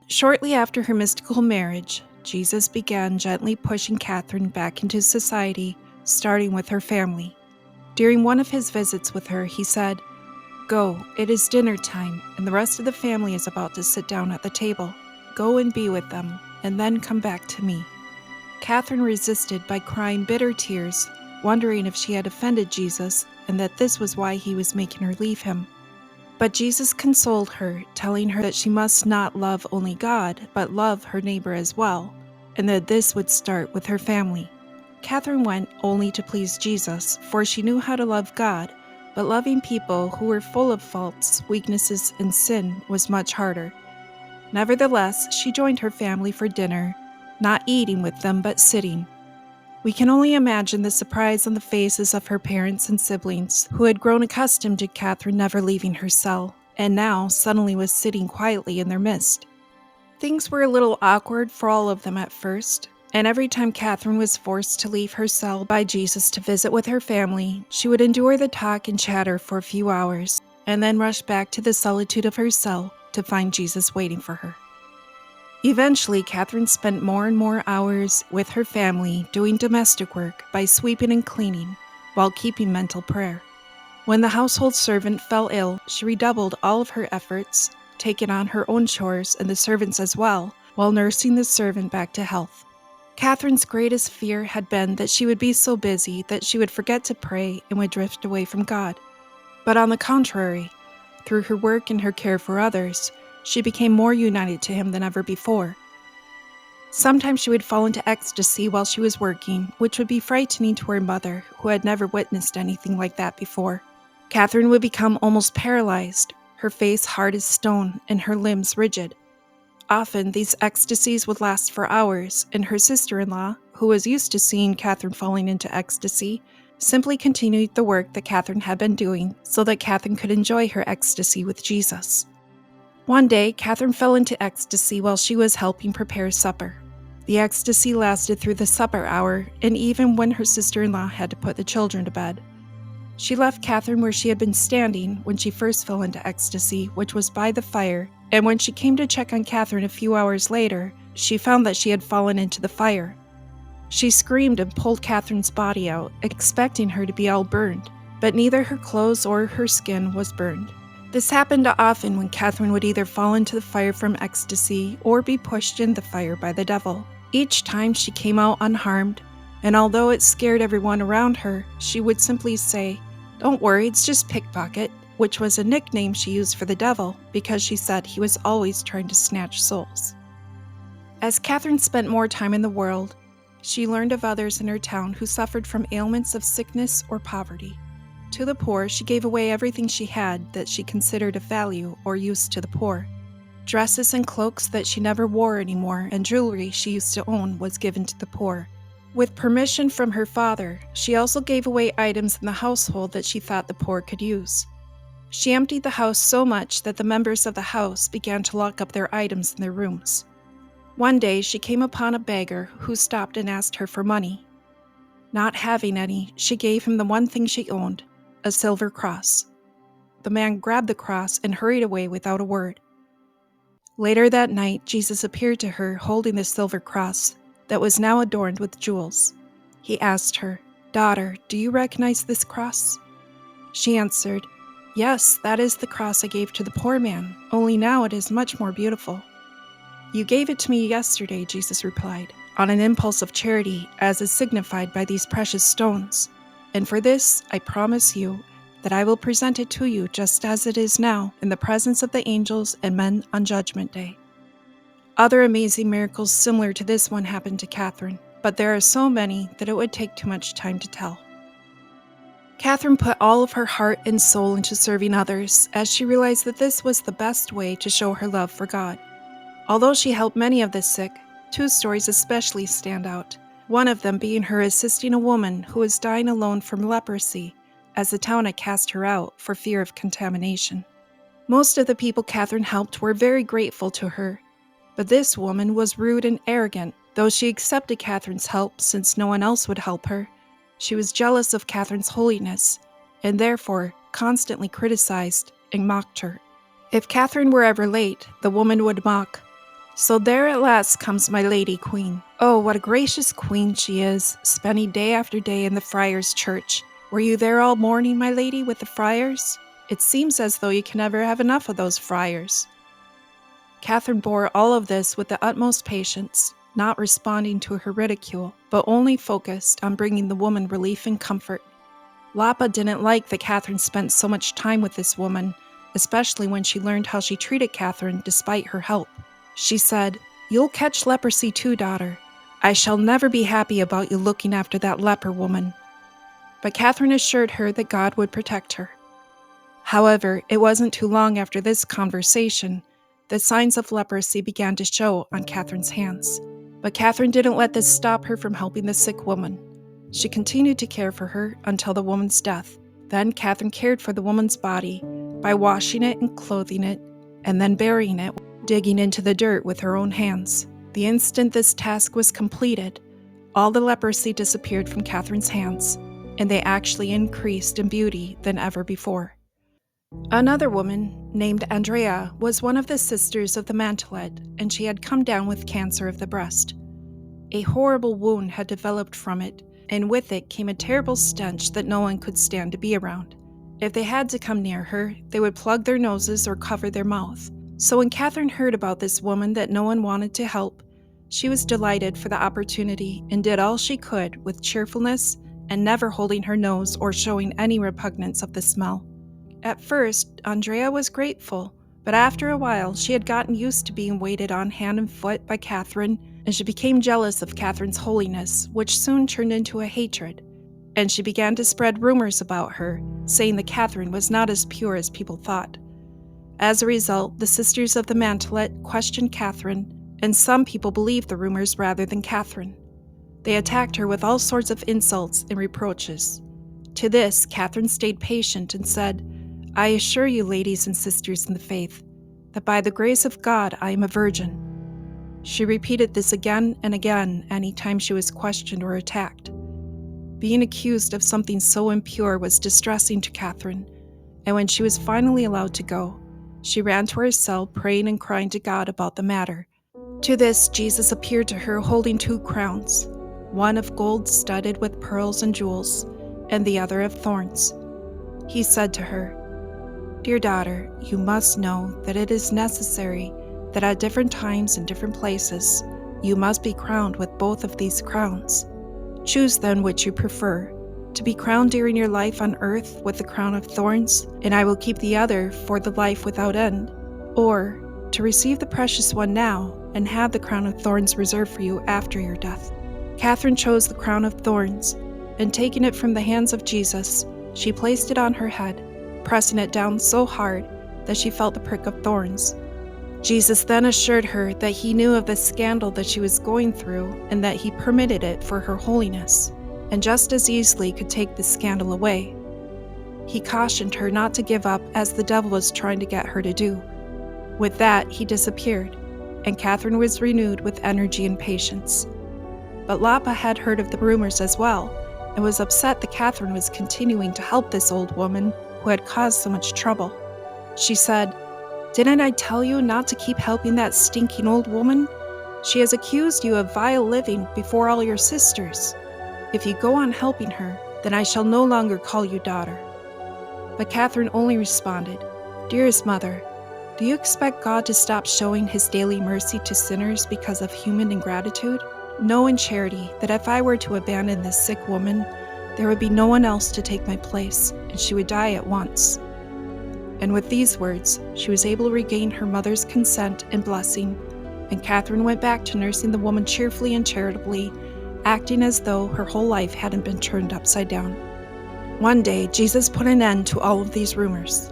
Shortly after her mystical marriage, Jesus began gently pushing Catherine back into society, starting with her family. During one of his visits with her, he said, "Go, it is dinner time, and the rest of the family is about to sit down at the table. Go and be with them, and then come back to me." Catherine resisted by crying bitter tears, wondering if she had offended Jesus and that this was why he was making her leave him. But Jesus consoled her, telling her that she must not love only God, but love her neighbor as well, and that this would start with her family. Catherine went only to please Jesus, for she knew how to love God, but loving people who were full of faults, weaknesses, and sin was much harder. Nevertheless, she joined her family for dinner, not eating with them but sitting. We can only imagine the surprise on the faces of her parents and siblings, who had grown accustomed to Catherine never leaving her cell, and now suddenly was sitting quietly in their midst. Things were a little awkward for all of them at first, and every time Catherine was forced to leave her cell by Jesus to visit with her family, she would endure the talk and chatter for a few hours, and then rush back to the solitude of her cell to find Jesus waiting for her. Eventually, Catherine spent more and more hours with her family doing domestic work by sweeping and cleaning, while keeping mental prayer. When the household servant fell ill, she redoubled all of her efforts, taking on her own chores and the servants as well, while nursing the servant back to health. Catherine's greatest fear had been that she would be so busy that she would forget to pray and would drift away from God. But on the contrary, through her work and her care for others, she became more united to him than ever before. Sometimes she would fall into ecstasy while she was working, which would be frightening to her mother, who had never witnessed anything like that before. Catherine would become almost paralyzed, her face hard as stone and her limbs rigid. Often, these ecstasies would last for hours, and her sister-in-law, who was used to seeing Catherine falling into ecstasy, simply continued the work that Catherine had been doing so that Catherine could enjoy her ecstasy with Jesus. One day, Catherine fell into ecstasy while she was helping prepare supper. The ecstasy lasted through the supper hour, and even when her sister-in-law had to put the children to bed. She left Catherine where she had been standing when she first fell into ecstasy, which was by the fire, and when she came to check on Catherine a few hours later, she found that she had fallen into the fire. She screamed and pulled Catherine's body out, expecting her to be all burned, but neither her clothes or her skin was burned. This happened often when Catherine would either fall into the fire from ecstasy or be pushed in the fire by the devil. Each time she came out unharmed, and although it scared everyone around her, she would simply say, "Don't worry, it's just pickpocket," which was a nickname she used for the devil because she said he was always trying to snatch souls. As Catherine spent more time in the world, she learned of others in her town who suffered from ailments of sickness or poverty. To the poor, she gave away everything she had that she considered of value or use to the poor. Dresses and cloaks that she never wore anymore and jewelry she used to own was given to the poor. With permission from her father, she also gave away items in the household that she thought the poor could use. She emptied the house so much that the members of the house began to lock up their items in their rooms. One day, she came upon a beggar who stopped and asked her for money. Not having any, she gave him the one thing she owned, a silver cross. The man grabbed the cross and hurried away without a word. Later that night, Jesus appeared to her holding the silver cross that was now adorned with jewels. He asked her, "Daughter, do you recognize this cross?" She answered, "Yes, that is the cross I gave to the poor man, only now it is much more beautiful." "You gave it to me yesterday," Jesus replied, "on an impulse of charity, as is signified by these precious stones. And for this, I promise you that I will present it to you just as it is now, in the presence of the angels and men on Judgment Day." Other amazing miracles similar to this one happened to Catherine, but there are so many that it would take too much time to tell. Catherine put all of her heart and soul into serving others, as she realized that this was the best way to show her love for God. Although she helped many of the sick, two stories especially stand out. One of them being her assisting a woman who was dying alone from leprosy, as the town had cast her out for fear of contamination. Most of the people Catherine helped were very grateful to her, but this woman was rude and arrogant. Though she accepted Catherine's help since no one else would help her, she was jealous of Catherine's holiness, and therefore constantly criticized and mocked her. If Catherine were ever late, the woman would mock, So there at last comes my lady queen. Oh, what a gracious queen she is, spending day after day in the friars' church. Were you there all morning, my lady, with the friars? It seems as though you can never have enough of those friars. Catherine bore all of this with the utmost patience, not responding to her ridicule, but only focused on bringing the woman relief and comfort. Lapa didn't like that Catherine spent so much time with this woman, especially when she learned how she treated Catherine despite her help. She said, "You'll catch leprosy too, daughter. I shall never be happy about you looking after that leper woman." But Catherine assured her that God would protect her. However, it wasn't too long after this conversation that signs of leprosy began to show on Catherine's hands. But Catherine didn't let this stop her from helping the sick woman. She continued to care for her until the woman's death. Then Catherine cared for the woman's body by washing it and clothing it, and then burying it, digging into the dirt with her own hands. The instant this task was completed, all the leprosy disappeared from Catherine's hands, and they actually increased in beauty than ever before. Another woman, named Andrea, was one of the sisters of the Mantelet, and she had come down with cancer of the breast. A horrible wound had developed from it, and with it came a terrible stench that no one could stand to be around. If they had to come near her, they would plug their noses or cover their mouth. So when Catherine heard about this woman that no one wanted to help, she was delighted for the opportunity and did all she could with cheerfulness and never holding her nose or showing any repugnance of the smell. At first, Andrea was grateful, but after a while she had gotten used to being waited on hand and foot by Catherine, and she became jealous of Catherine's holiness, which soon turned into a hatred. And she began to spread rumors about her, saying that Catherine was not as pure as people thought. As a result, the sisters of the Mantelet questioned Catherine, and some people believed the rumors rather than Catherine. They attacked her with all sorts of insults and reproaches. To this, Catherine stayed patient and said, "I assure you, ladies and sisters in the faith, that by the grace of God I am a virgin." She repeated this again and again any time she was questioned or attacked. Being accused of something so impure was distressing to Catherine, and when she was finally allowed to go, she ran to her cell praying and crying to God about the matter. To this, Jesus appeared to her holding two crowns, one of gold studded with pearls and jewels, and the other of thorns. He said to her, "Dear daughter, you must know that it is necessary that at different times and different places you must be crowned with both of these crowns. Choose then which you prefer, to be crowned during your life on earth with the crown of thorns, and I will keep the other for the life without end, or to receive the precious one now and have the crown of thorns reserved for you after your death." Catherine chose the crown of thorns, and taking it from the hands of Jesus, she placed it on her head, pressing it down so hard that she felt the prick of thorns. Jesus then assured her that he knew of the scandal that she was going through and that he permitted it for her holiness, and just as easily could take the scandal away. He cautioned her not to give up as the devil was trying to get her to do. With that, he disappeared, and Catherine was renewed with energy and patience. But Lapa had heard of the rumors as well, and was upset that Catherine was continuing to help this old woman who had caused so much trouble. She said, "Didn't I tell you not to keep helping that stinking old woman? She has accused you of vile living before all your sisters. If you go on helping her, then I shall no longer call you daughter." But Catherine only responded, "Dearest mother, do you expect God to stop showing his daily mercy to sinners because of human ingratitude? Know in charity that if I were to abandon this sick woman, there would be no one else to take my place, and she would die at once." And with these words, she was able to regain her mother's consent and blessing, and Catherine went back to nursing the woman cheerfully and charitably, acting as though her whole life hadn't been turned upside down. One day, Jesus put an end to all of these rumors.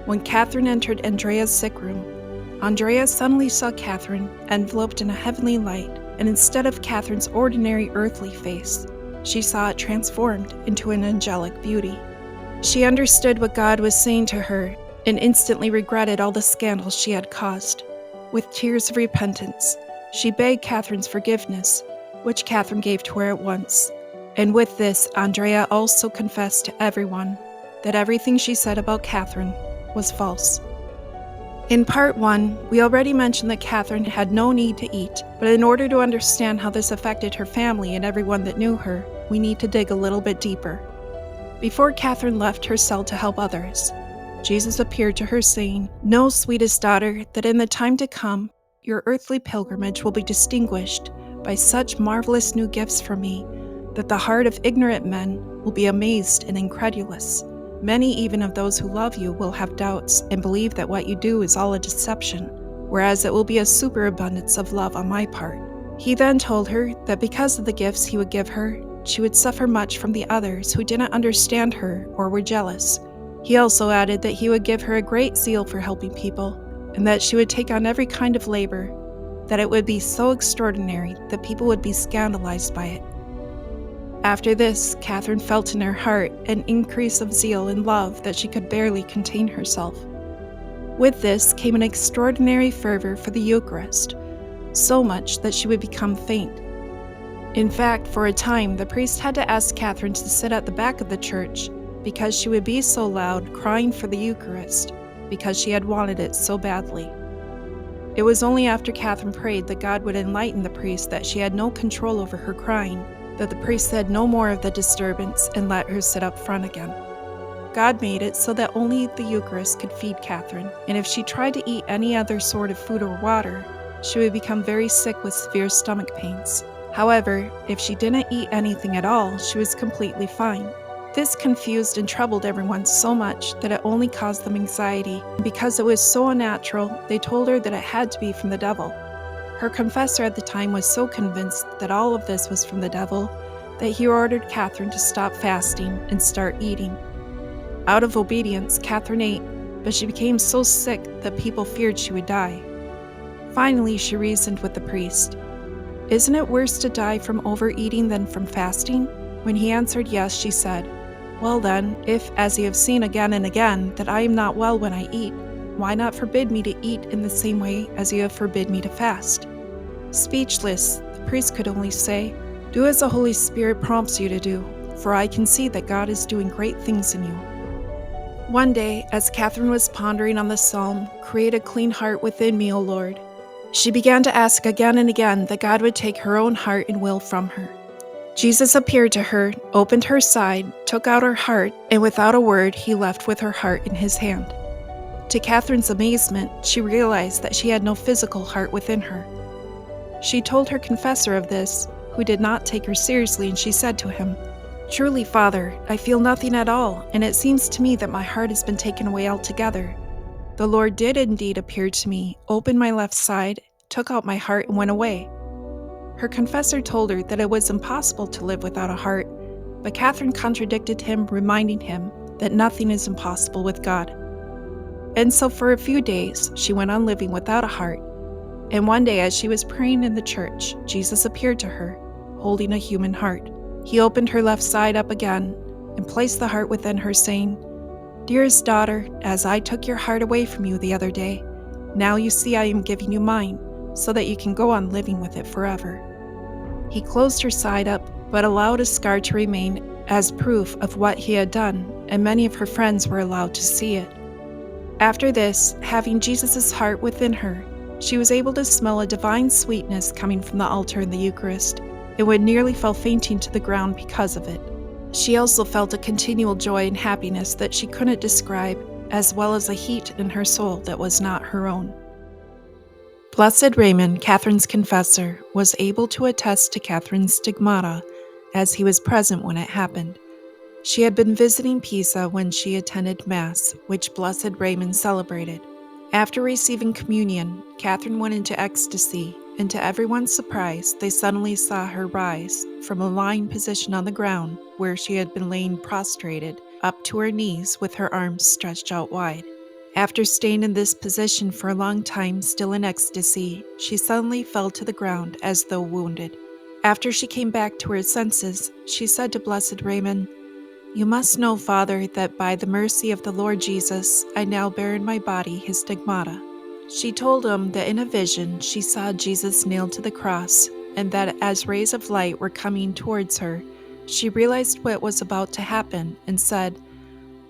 When Catherine entered Andrea's sick room, Andrea suddenly saw Catherine enveloped in a heavenly light, and instead of Catherine's ordinary earthly face, she saw it transformed into an angelic beauty. She understood what God was saying to her and instantly regretted all the scandals she had caused. With tears of repentance, she begged Catherine's forgiveness, which Catherine gave to her at once. And with this, Andrea also confessed to everyone that everything she said about Catherine was false. In part 1, we already mentioned that Catherine had no need to eat, but in order to understand how this affected her family and everyone that knew her, we need to dig a little bit deeper. Before Catherine left her cell to help others, Jesus appeared to her saying, "Know, sweetest daughter, that in the time to come, your earthly pilgrimage will be distinguished by such marvelous new gifts from me, that the heart of ignorant men will be amazed and incredulous. Many even of those who love you will have doubts and believe that what you do is all a deception, whereas it will be a superabundance of love on my part." He then told her that because of the gifts he would give her, she would suffer much from the others who didn't understand her or were jealous. He also added that he would give her a great zeal for helping people, and that she would take on every kind of labor, that it would be so extraordinary that people would be scandalized by it. After this, Catherine felt in her heart an increase of zeal and love that she could barely contain herself. With this came an extraordinary fervor for the Eucharist, so much that she would become faint. In fact, for a time, the priest had to ask Catherine to sit at the back of the church because she would be so loud crying for the Eucharist, because she had wanted it so badly. It was only after Catherine prayed that God would enlighten the priest that she had no control over her crying, that the priest said no more of the disturbance and let her sit up front again. God made it so that only the Eucharist could feed Catherine, and if she tried to eat any other sort of food or water, she would become very sick with severe stomach pains. However, if she didn't eat anything at all, she was completely fine. This confused and troubled everyone so much that it only caused them anxiety. Because it was so unnatural, they told her that it had to be from the devil. Her confessor at the time was so convinced that all of this was from the devil that he ordered Catherine to stop fasting and start eating. Out of obedience, Catherine ate, but she became so sick that people feared she would die. Finally, she reasoned with the priest. "Isn't it worse to die from overeating than from fasting?" When he answered yes, she said, "Well then, if, as you have seen again and again, that I am not well when I eat, why not forbid me to eat in the same way as you have forbid me to fast?" Speechless, the priest could only say, "Do as the Holy Spirit prompts you to do, for I can see that God is doing great things in you." One day, as Catherine was pondering on the psalm, "Create a clean heart within me, O Lord," she began to ask again and again that God would take her own heart and will from her. Jesus appeared to her, opened her side, took out her heart, and without a word, he left with her heart in his hand. To Catherine's amazement, she realized that she had no physical heart within her. She told her confessor of this, who did not take her seriously, and she said to him, "Truly, Father, I feel nothing at all, and it seems to me that my heart has been taken away altogether. The Lord did indeed appear to me, opened my left side, took out my heart, and went away." Her confessor told her that it was impossible to live without a heart, but Catherine contradicted him, reminding him that nothing is impossible with God. And so for a few days, she went on living without a heart. And one day, as she was praying in the church, Jesus appeared to her, holding a human heart. He opened her left side up again and placed the heart within her, saying, "Dearest daughter, as I took your heart away from you the other day, now you see I am giving you mine, so that you can go on living with it forever." He closed her side up, but allowed a scar to remain as proof of what he had done, and many of her friends were allowed to see it. After this, having Jesus' heart within her, she was able to smell a divine sweetness coming from the altar in the Eucharist, and would nearly fall fainting to the ground because of it. She also felt a continual joy and happiness that she couldn't describe, as well as a heat in her soul that was not her own. Blessed Raymond, Catherine's confessor, was able to attest to Catherine's stigmata, as he was present when it happened. She had been visiting Pisa when she attended Mass, which Blessed Raymond celebrated. After receiving communion, Catherine went into ecstasy, and to everyone's surprise, they suddenly saw her rise from a lying position on the ground, where she had been laying prostrated, up to her knees with her arms stretched out wide. After staying in this position for a long time, still in ecstasy, she suddenly fell to the ground as though wounded. After she came back to her senses, she said to Blessed Raymond, "You must know, Father, that by the mercy of the Lord Jesus, I now bear in my body his stigmata." She told him that in a vision she saw Jesus nailed to the cross, and that as rays of light were coming towards her, she realized what was about to happen and said,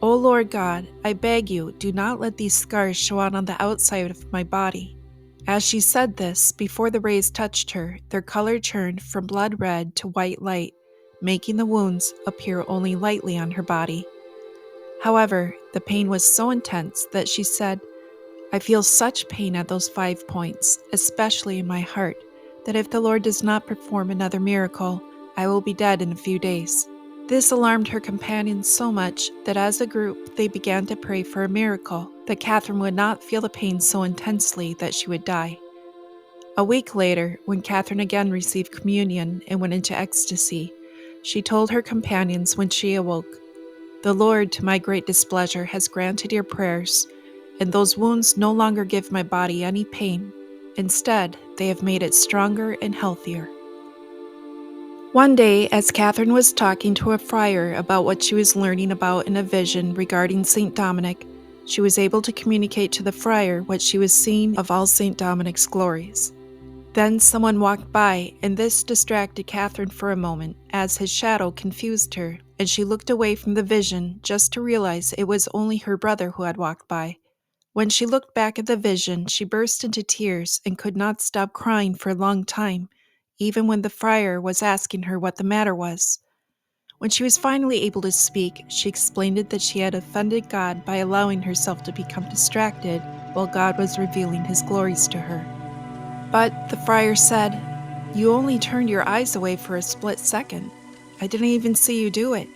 O Lord God, I beg you, do not let these scars show out on the outside of my body." As she said this, before the rays touched her, their color turned from blood red to white light, making the wounds appear only lightly on her body. However, the pain was so intense that she said, "I feel such pain at those 5 points, especially in my heart, that if the Lord does not perform another miracle, I will be dead in a few days." This alarmed her companions so much that as a group they began to pray for a miracle, that Catherine would not feel the pain so intensely that she would die. A week later, when Catherine again received communion and went into ecstasy, she told her companions when she awoke, "The Lord, to my great displeasure, has granted your prayers, and those wounds no longer give my body any pain. Instead, they have made it stronger and healthier." One day, as Catherine was talking to a friar about what she was learning about in a vision regarding St. Dominic, she was able to communicate to the friar what she was seeing of all St. Dominic's glories. Then someone walked by, and this distracted Catherine for a moment, as his shadow confused her, and she looked away from the vision just to realize it was only her brother who had walked by. When she looked back at the vision, she burst into tears and could not stop crying for a long time, even when the friar was asking her what the matter was. When she was finally able to speak, she explained that she had offended God by allowing herself to become distracted while God was revealing his glories to her. But the friar said, "You only turned your eyes away for a split second. I didn't even see you do it.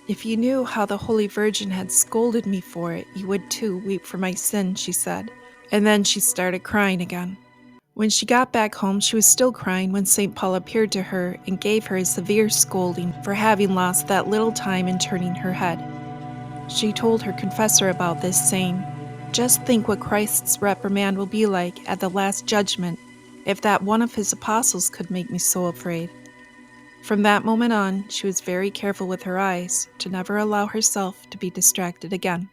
If you knew how the Holy Virgin had scolded me for it, you would too weep for my sin," she said. And then she started crying again. When she got back home, she was still crying when St. Paul appeared to her and gave her a severe scolding for having lost that little time in turning her head. She told her confessor about this, saying, "Just think what Christ's reprimand will be like at the last judgment if that one of his apostles could make me so afraid." From that moment on, she was very careful with her eyes to never allow herself to be distracted again.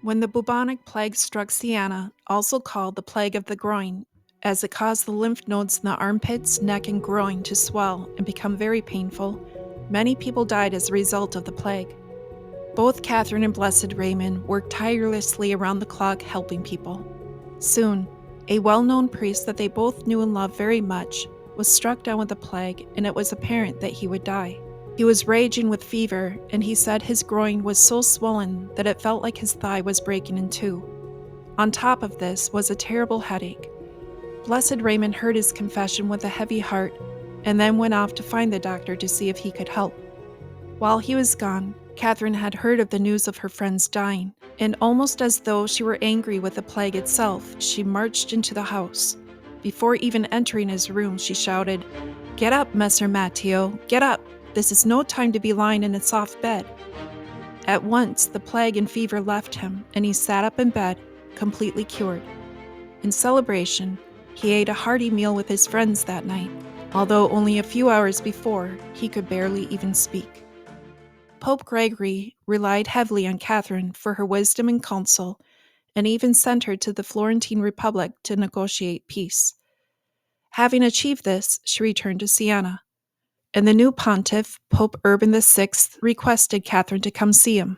When the bubonic plague struck Siena, also called the plague of the groin, as it caused the lymph nodes in the armpits, neck, and groin to swell and become very painful, many people died as a result of the plague. Both Catherine and Blessed Raymond worked tirelessly around the clock helping people. Soon, a well-known priest that they both knew and loved very much was struck down with the plague, and it was apparent that he would die. He was raging with fever, and he said his groin was so swollen that it felt like his thigh was breaking in two. On top of this was a terrible headache. Blessed Raymond heard his confession with a heavy heart, and then went off to find the doctor to see if he could help. While he was gone, Catherine had heard of the news of her friends dying, and almost as though she were angry with the plague itself, she marched into the house. Before even entering his room, she shouted, "Get up, Messer Matteo, get up! This is no time to be lying in a soft bed." At once, the plague and fever left him, and he sat up in bed, completely cured. In celebration, he ate a hearty meal with his friends that night, although only a few hours before, he could barely even speak. Pope Gregory relied heavily on Catherine for her wisdom and counsel, and even sent her to the Florentine Republic to negotiate peace. Having achieved this, she returned to Siena, and the new pontiff, Pope Urban VI, requested Catherine to come see him.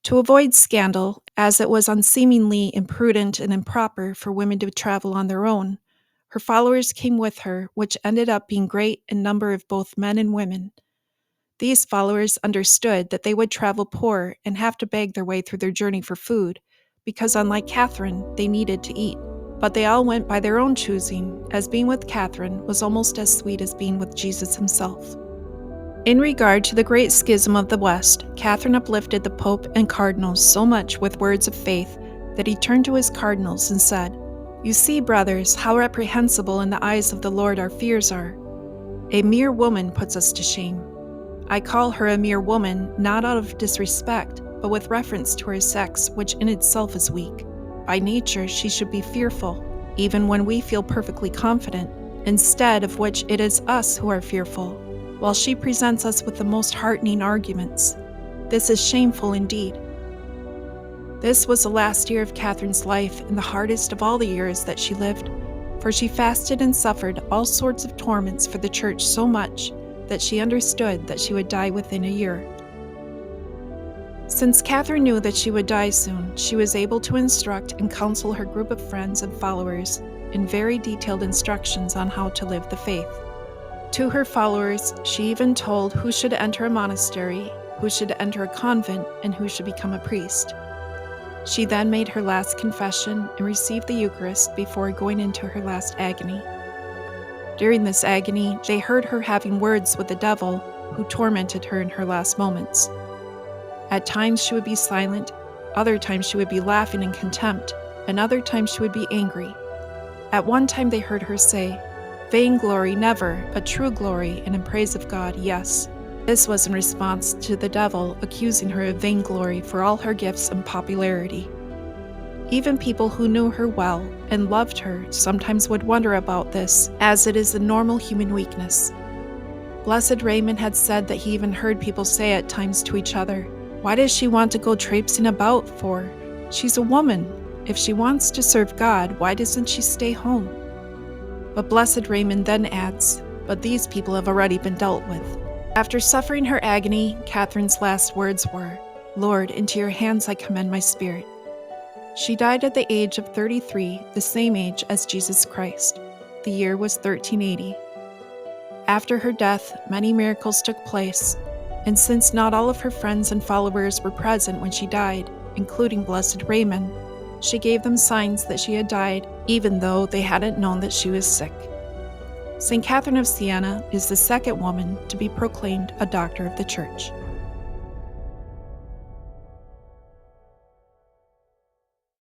To avoid scandal, as it was unseemingly imprudent and improper for women to travel on their own, her followers came with her, which ended up being great in number of both men and women. These followers understood that they would travel poor and have to beg their way through their journey for food, because unlike Catherine, they needed to eat. But they all went by their own choosing, as being with Catherine was almost as sweet as being with Jesus himself. In regard to the great schism of the West, Catherine uplifted the Pope and cardinals so much with words of faith that he turned to his cardinals and said, "You see, brothers, how reprehensible in the eyes of the Lord our fears are. A mere woman puts us to shame. I call her a mere woman, not out of disrespect, but with reference to her sex, which in itself is weak. By nature, she should be fearful, even when we feel perfectly confident, instead of which it is us who are fearful, while she presents us with the most heartening arguments. This is shameful indeed." This was the last year of Catherine's life and the hardest of all the years that she lived, for she fasted and suffered all sorts of torments for the church so much that she understood that she would die within a year. Since Catherine knew that she would die soon, she was able to instruct and counsel her group of friends and followers in very detailed instructions on how to live the faith. To her followers, she even told who should enter a monastery, who should enter a convent, and who should become a priest. She then made her last confession and received the Eucharist before going into her last agony. During this agony, they heard her having words with the devil, who tormented her in her last moments. At times she would be silent, other times she would be laughing in contempt, and other times she would be angry. At one time they heard her say, "Vainglory never, but true glory, and in praise of God, yes." This was in response to the devil accusing her of vainglory for all her gifts and popularity. Even people who knew her well and loved her sometimes would wonder about this, as it is a normal human weakness. Blessed Raymond had said that he even heard people say at times to each other, "Why does she want to go traipsing about for? She's a woman. If she wants to serve God, why doesn't she stay home?" But Blessed Raymond then adds, "But these people have already been dealt with." After suffering her agony, Catherine's last words were, "Lord, into your hands I commend my spirit." She died at the age of 33, the same age as Jesus Christ. The year was 1380. After her death, many miracles took place, and since not all of her friends and followers were present when she died, including Blessed Raymond, she gave them signs that she had died, even though they hadn't known that she was sick. St. Catherine of Siena is the second woman to be proclaimed a doctor of the Church.